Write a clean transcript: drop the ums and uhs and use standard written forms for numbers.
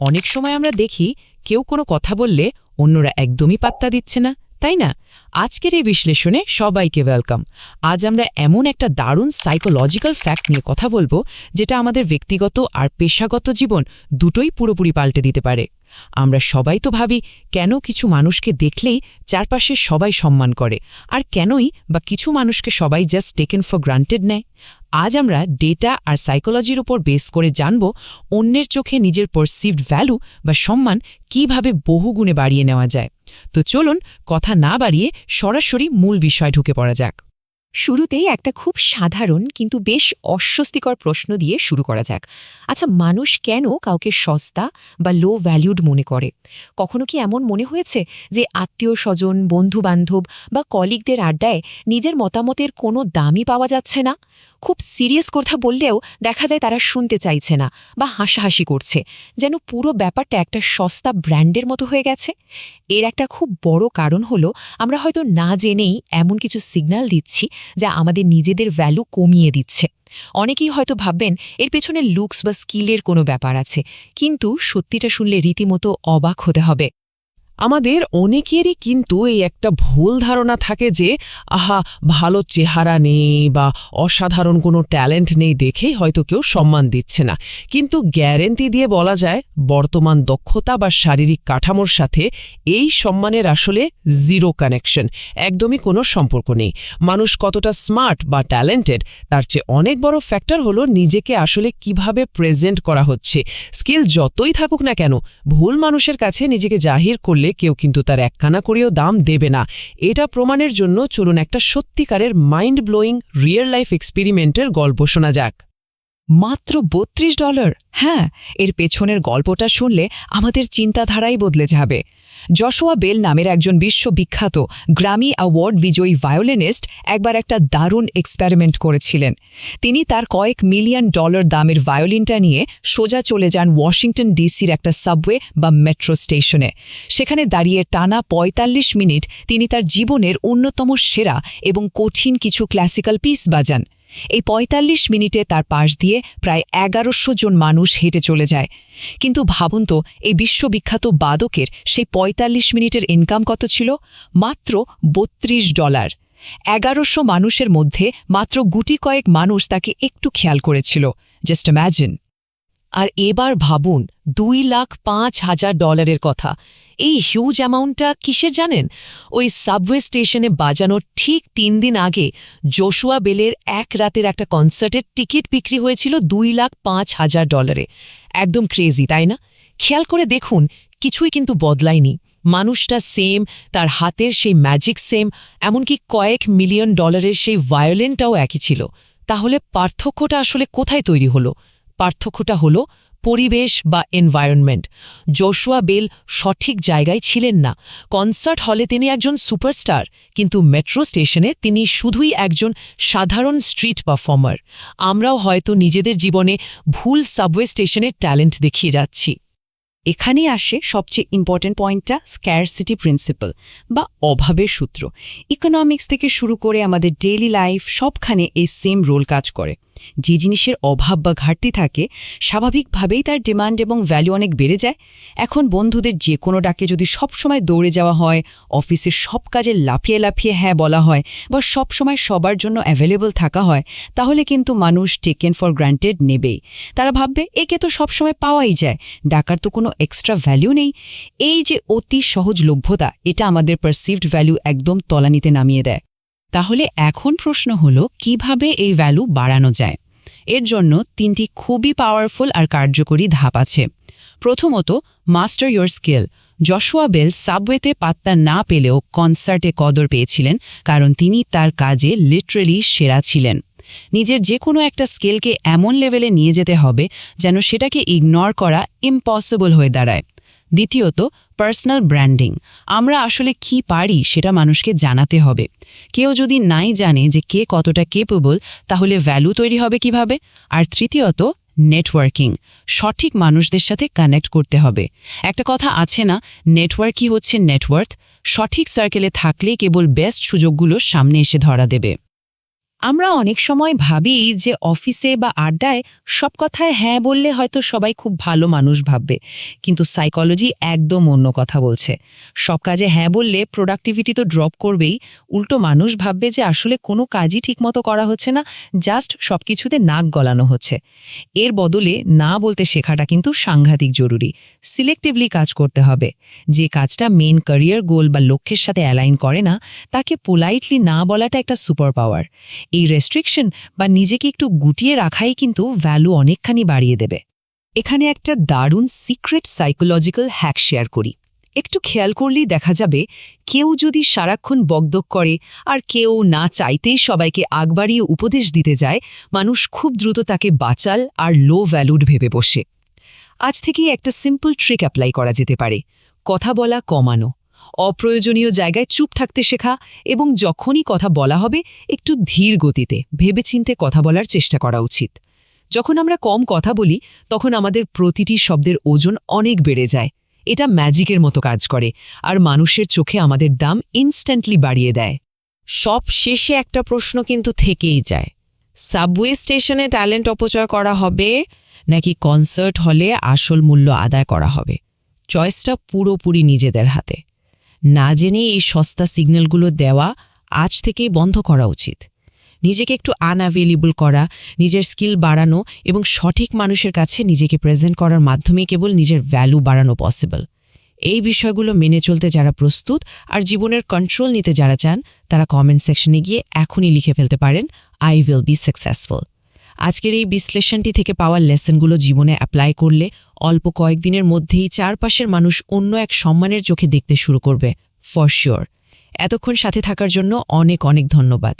অনেক সময় আমরা দেখি কেউ কোনো কথা বললে অন্যরা একদমই পাত্তা দিচ্ছে না, তাই না? আজকের এই বিশ্লেষণে সবাইকে ওয়েলকাম। আজ আমরা এমন একটা দারুণ সাইকোলজিক্যাল ফ্যাক্ট নিয়ে কথা বলবো, যেটা আমাদের ব্যক্তিগত আর পেশাগত জীবন দুটোই পুরোপুরি পাল্টে দিতে পারে। আমরা সবাই তো ভাবি কেন কিছু মানুষকে দেখলেই চারপাশে সবাই সম্মান করে, আর কেনই বা কিছু মানুষকে সবাই জাস্ট টেকেন ফর গ্রান্টেড নেয়। আজ আমরা ডেটা আর সাইকোলজির উপর বেস করে জানব অন্যের চোখে নিজের পারসিভড ভ্যালু বা সম্মান কিভাবে বহুগুণে বাড়িয়ে নেওয়া যায়। তো চলুন কথা না বাড়িয়ে সরাসরি মূল বিষয় ঢুকে পড়া যাক। শুরুতেই একটা খুব সাধারণ কিন্তু বেশ অস্বস্তিকর প্রশ্ন দিয়ে শুরু করা যাক। আচ্ছা, মানুষ কেন কাউকে সস্তা বা লো ভ্যালিউড মনে করে? কখনো কি এমন মনে হয়েছে যে আত্মীয় স্বজন, বন্ধুবান্ধব বা কলিগদের আড্ডায় নিজের মতামতের কোনো দামই পাওয়া যাচ্ছে না? খুব সিরিয়াস কথা বললেও দেখা যায় তারা শুনতে চাইছে না বা হাসাহাসি করছে, যেন পুরো ব্যাপারটা একটা সস্তা ব্র্যান্ডের মতো হয়ে গেছে। এর একটা খুব বড় কারণ হলো আমরা হয়তো না জেনেই এমন কিছু সিগন্যাল দিচ্ছি যা আমাদের নিজেদের ভ্যালু কমিয়ে দিচ্ছে। অনেকেই হয়তো ভাববেন এর পেছনে লুকস বা স্কিলের কোনো ব্যাপার আছে, কিন্তু সত্যিটা শুনলে রীতিমতো অবাক হতে হবে। আমাদের অনেকেরই কিন্তু এই একটা ভুল ধারণা থাকে যে ভালো চেহারা নেই বা অসাধারণ কোনো ট্যালেন্ট নেই দেখেই হয়তো কেউ সম্মান দিচ্ছে না। কিন্তু গ্যারেন্টি দিয়ে বলা যায় বর্তমান দক্ষতা বা শারীরিক কাঠামোর সাথে এই সম্মানের আসলে জিরো কানেকশন, একদমই কোনো সম্পর্ক নেই। মানুষ কতটা স্মার্ট বা ট্যালেন্টেড তার চেয়ে অনেক বড় ফ্যাক্টর হলো নিজেকে আসলে কিভাবে প্রেজেন্ট করা হচ্ছে। স্কিল যতই থাকুক না কেন, ভুল মানুষের কাছে নিজেকে জাহির করলে কেউ কিন্তু তার একখানা করেও দাম দেবে না। এটা প্রমাণের জন্য চলুন একটা সত্যিকারের মাইন্ড ব্লোয়িং রিয়েল লাইফ এক্সপেরিমেন্টের গল্প শোনা যাক। মাত্র $32? হ্যাঁ, এর পেছনের গল্পটা শুনলে আমাদের চিন্তাধারাই বদলে যাবে। জশুয়া বেল নামের একজন বিশ্ববিখ্যাত গ্র্যামি অ্যাওয়ার্ড বিজয়ী ভায়োলিনিস্ট একবার একটা দারুণ এক্সপেরিমেন্ট করেছিলেন। তিনি তার কয়েক মিলিয়ন ডলার দামের ভায়োলিনটা নিয়ে সোজা চলে যান ওয়াশিংটন ডিসির একটা সাবওয়ে বা মেট্রো স্টেশনে। সেখানে দাঁড়িয়ে টানা ৪৫ মিনিট তিনি তার জীবনের অন্যতম সেরা এবং কঠিন কিছু ক্লাসিক্যাল পিস বাজান। এই ৪৫ মিনিটে তার পাশ দিয়ে প্রায় ১১০০ জন মানুষ হেঁটে চলে যায়। কিন্তু ভাবুন তো, এই বিশ্ববিখ্যাত বাদকের সেই ৪৫ মিনিটের ইনকাম কত ছিল? মাত্র $৩২। ১১০০ মানুষের মধ্যে মাত্র গুটি কয়েক মানুষ তাকে একটু খেয়াল করেছিল। Just imagine. আর এবার ভাবুন $২,৫,০০০ কথা। এই হিউজ অ্যামাউন্টটা কিসের জানেন? ওই সাবওয়ে স্টেশনে বাজানোর ঠিক ৩ দিন আগে জশুয়া বেলের এক রাতের একটা কনসার্টের টিকিট বিক্রি হয়েছিল $২,৫,০০০। একদম ক্রেজি, তাই না? খেয়াল করে দেখুন, কিছুই কিন্তু বদলায়নি। মানুষটা সেম, তার হাতের সেই ম্যাজিক সেম, এমনকি কয়েক মিলিয়ন ডলারের সেই ভায়োলিনটাও একই ছিল। তাহলে পার্থক্যটা আসলে কোথায় তৈরি হলো? পার্থক্যটা হলো পরিবেশ বা এনভায়রনমেন্ট। জশুয়া বেল সঠিক জায়গায় ছিলেন না। কনসার্ট হলে তিনি একজন সুপারস্টার, কিন্তু মেট্রো স্টেশনে তিনি শুধুই একজন সাধারণ স্ট্রিট পারফর্মার। আমরাও হয়তো নিজেদের জীবনে ভুল সাবওয়ে স্টেশনের ট্যালেন্ট দেখিয়ে যাচ্ছি। এখানেই আসে সবচেয়ে ইম্পর্টেন্ট পয়েন্টটা, স্ক্যারসিটি প্রিন্সিপাল বা অভাবের সূত্র। ইকোনমিক্স থেকে শুরু করে আমাদের ডেইলি লাইফ সবখানে এই সেম রোল কাজ করে। যে জিনিসের অভাব বা ঘাটতি থাকে, স্বাভাবিকভাবেই তার ডিমান্ড এবং ভ্যালু অনেক বেড়ে যায়। এখন বন্ধুদের যে কোনো ডাকে যদি সবসময় দৌড়ে যাওয়া হয়, অফিসের সব কাজে লাফিয়ে লাফিয়ে হ্যাঁ বলা হয়, বা সবসময় সবার জন্য অ্যাভেলেবল থাকা হয়, তাহলে কিন্তু মানুষ টেকেন ফর গ্রান্টেড নেবেই। তারা ভাববে একে তো সবসময় পাওয়াই যায়, ডাকার তো কোনো এক্সট্রা ভ্যালু নেই। এই যে অতি সহজলভ্যতা, এটা আমাদের পারসিভড ভ্যালু একদম তলানিতে নামিয়ে দেয়। তাহলে এখন প্রশ্ন হলো কিভাবে এই ভ্যালু বাড়ানো যায়? এর জন্য ৩টি খুবই পাওয়ারফুল আর কার্যকরী ধাপ আছে। প্রথমত, master your skill. Joshua Bell সাবওয়েতে পাত্তা না পেলেও কনসার্টে কদর পেয়েছিলেন, কারণ তিনি তার কাজে লিটারেলি সেরা ছিলেন। নিজের যে কোনো একটা স্কিলকে এমন লেভেলে নিয়ে যেতে হবে যেন সেটাকে ইগনোর করা ইম্পসিবল হয়ে দাঁড়ায়। দ্বিতীয়ত, পার্সোনাল ব্র্যান্ডিং। আমরা আসলে কি পারি সেটা মানুষকে জানাতে হবে। কেউ যদি নাই জানে যে কে কতটা কেপেবল, তাহলে ভ্যালু তৈরি হবে কিভাবে? আর তৃতীয়ত, নেটওয়ার্কিং। সঠিক মানুষদের সাথে কানেক্ট করতে হবে। একটা কথা আছে না, নেটওয়ার্কই হচ্ছে নেটওয়ার্থ। সঠিক সার্কেলে থাকলেই কেবল বেস্ট সুযোগগুলো সামনে এসে ধরা দেবে। আমরা অনেক সময় ভাবি যে অফিসে বা আড্ডায় সব কথায় হ্যাঁ বললে হয়তো সবাই খুব ভালো মানুষ ভাববে, কিন্তু সাইকোলজি একদম অন্য কথা বলছে। সব কাজে হ্যাঁ বললে প্রোডাক্টিভিটি তো ড্রপ করবেই, উল্টো মানুষ ভাববে যে আসলে কোনো কাজই ঠিকমতো করা হচ্ছে না, জাস্ট সবকিছুতে নাক গলানো হচ্ছে। এর বদলে না বলতে শেখাটা কিন্তু সাংঘাতিক জরুরি। সিলেক্টিভলি কাজ করতে হবে। যে কাজটা মেন ক্যারিয়ার গোল বা লক্ষ্যের সাথে অ্যালাইন করে না, তাকে পোলাইটলি না বলাটা একটা সুপার পাওয়ার। এই রেস্ট্রিকশন বা নিজেকে একটু গুটিয়ে রাখাই কিন্তু ভ্যালু অনেকখানি বাড়িয়ে দেবে। এখানে একটা দারুণ সিক্রেট সাইকোলজিক্যাল হ্যাক শেয়ার করি। একটু খেয়াল করলেই দেখা যাবে, কেউ যদি সারাক্ষণ বকদক করে আর কেউ না চাইতেই সবাইকে আগবাড়িয়ে উপদেশ দিতে যায়, মানুষ খুব দ্রুত তাকে বাচাল আর লো ভ্যালুড ভেবে বসে। আজ থেকেই একটা সিম্পল ট্রিক অ্যাপ্লাই করা যেতে পারে। কথা বলা কমানো, অপ্রয়োজনীয় জায়গায় চুপ থাকতে শেখা এবং যখনই কথা বলা হবে একটু ধীর গতিতে ভেবেচিন্তে কথা বলার চেষ্টা করা উচিত। যখন আমরা কম কথা বলি তখন আমাদের প্রতিটি শব্দের ওজন অনেক বেড়ে যায়। এটা ম্যাজিকের মতো কাজ করে আর মানুষের চোখে আমাদের দাম ইনস্ট্যান্টলি বাড়িয়ে দেয়। সব শেষে একটা প্রশ্ন কিন্তু থেকেই যায়, সাবওয়ে স্টেশনে ট্যালেন্ট অপচয় করা হবে নাকি কনসার্ট হলে আসল মূল্য আদায় করা হবে? চয়েসটা পুরোপুরি নিজেদের হাতে। না জেনে এই সস্তা সিগন্যালগুলো দেওয়া আজ থেকেই বন্ধ করা উচিত। নিজেকে একটু আনঅ্যাভেলেবল করা, নিজের স্কিল বাড়ানো এবং সঠিক মানুষের কাছে নিজেকে প্রেজেন্ট করার মাধ্যমে কেবল নিজের ভ্যালু বাড়ানো পসিবল। এই বিষয়গুলো মেনে চলতে যারা প্রস্তুত আর জীবনের কন্ট্রোল নিতে যারা চান, তারা কমেন্ট সেকশনে গিয়ে এখনই লিখে ফেলতে পারেন, আই উইল বি সাকসেসফুল। আজকের এই বিশ্লেষণটি থেকে পাওয়া লেসনগুলো জীবনে অ্যাপ্লাই করলে অল্প কয়েকদিনের মধ্যেই চারপাশের মানুষ অন্য এক সম্মানের চোখে দেখতে শুরু করবে, ফর শিওর। এতক্ষণ সাথে থাকার জন্য অনেক অনেক ধন্যবাদ।